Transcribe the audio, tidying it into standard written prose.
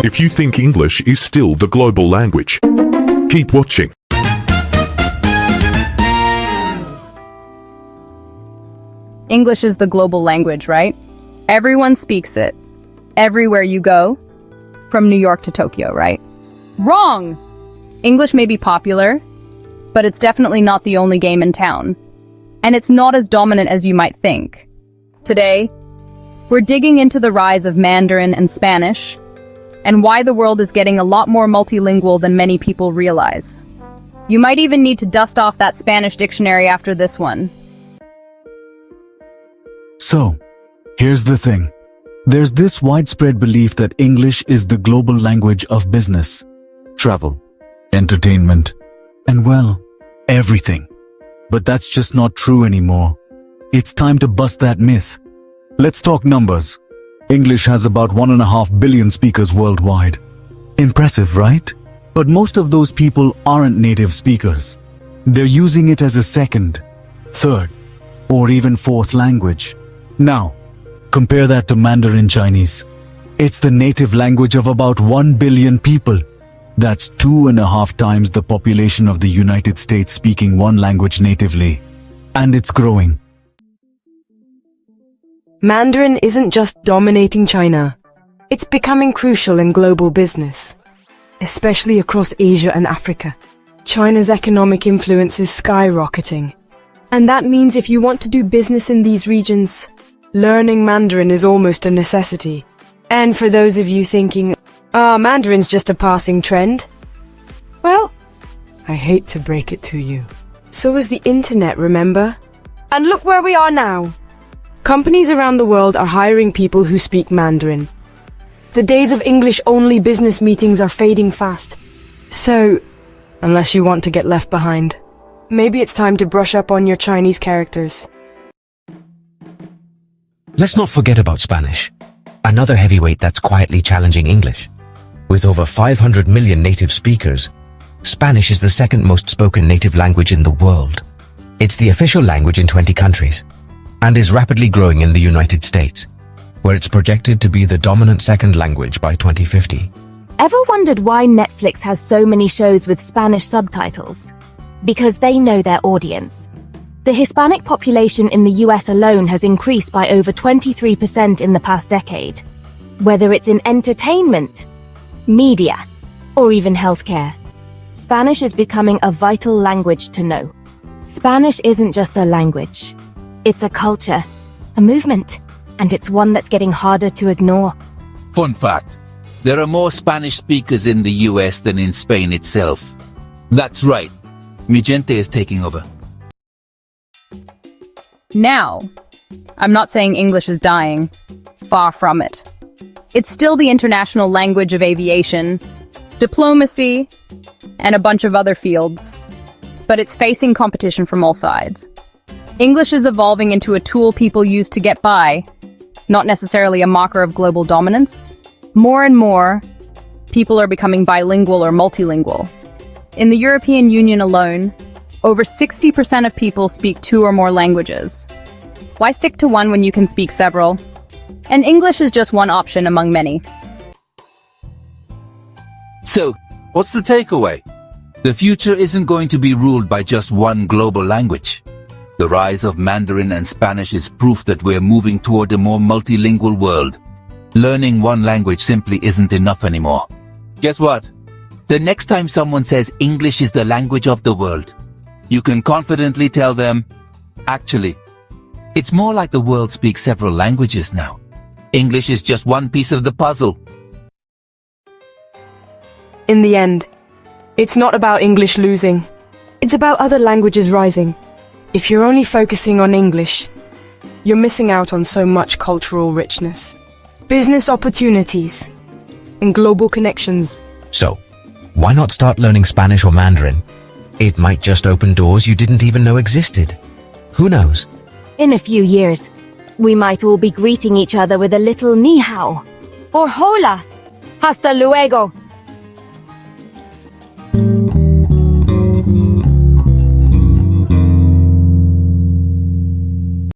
If you think English is still the global language, keep watching. English is the global language, right? Everyone speaks it. Everywhere you go, from New York to Tokyo, right? Wrong! English may be popular, but it's definitely not the only game in town. And it's not as dominant as you might think. Today, we're digging into the rise of Mandarin and Spanish, and why the world is getting a lot more multilingual than many people realize. You might even need to dust off that Spanish dictionary after this one. So, here's the thing. There's this widespread belief that English is the global language of business, travel, entertainment, and well, everything. But that's just not true anymore. It's time to bust that myth. Let's talk numbers. English has about 1.5 billion speakers worldwide. Impressive, right? But most of those people aren't native speakers. They're using it as a second, third, or even fourth language. Now, compare that to Mandarin Chinese. It's the native language of about 1 billion people. That's 2.5 times the population of the United States speaking one language natively. And it's growing. Mandarin isn't just dominating China. It's becoming crucial in global business, especially across Asia and Africa. China's economic influence is skyrocketing. And that means if you want to do business in these regions, learning Mandarin is almost a necessity. And for those of you thinking, Mandarin's just a passing trend, well, I hate to break it to you. So is the internet, remember? And look where we are now. Companies around the world are hiring people who speak Mandarin. The days of English-only business meetings are fading fast. So, unless you want to get left behind, maybe it's time to brush up on your Chinese characters. Let's not forget about Spanish, another heavyweight that's quietly challenging English. With over 500 million native speakers, Spanish is the second most spoken native language in the world. It's the official language in 20 countries, and is rapidly growing in the United States, where it's projected to be the dominant second language by 2050. Ever wondered why Netflix has so many shows with Spanish subtitles? Because they know their audience. The Hispanic population in the US alone has increased by over 23% in the past decade. Whether it's in entertainment, media, or even healthcare, Spanish is becoming a vital language to know. Spanish isn't just a language. It's a culture, a movement, and it's one that's getting harder to ignore. Fun fact, there are more Spanish speakers in the US than in Spain itself. That's right, mi gente is taking over. Now, I'm not saying English is dying. Far from it. It's still the international language of aviation, diplomacy, and a bunch of other fields. But it's facing competition from all sides. English is evolving into a tool people use to get by, not necessarily a marker of global dominance. More and more, people are becoming bilingual or multilingual. In the European Union alone, over 60% of people speak 2 or more languages. Why stick to one when you can speak several? And English is just one option among many. So, what's the takeaway? The future isn't going to be ruled by just one global language. The rise of Mandarin and Spanish is proof that we're moving toward a more multilingual world. Learning one language simply isn't enough anymore. Guess what? The next time someone says English is the language of the world, you can confidently tell them, actually, it's more like the world speaks several languages now. English is just one piece of the puzzle. In the end, it's not about English losing. It's about other languages rising. If you're only focusing on English, you're missing out on so much cultural richness, business opportunities, and global connections. So, why not start learning Spanish or Mandarin? It might just open doors you didn't even know existed. Who knows? In a few years, we might all be greeting each other with a little ni hao or hola. Hasta luego.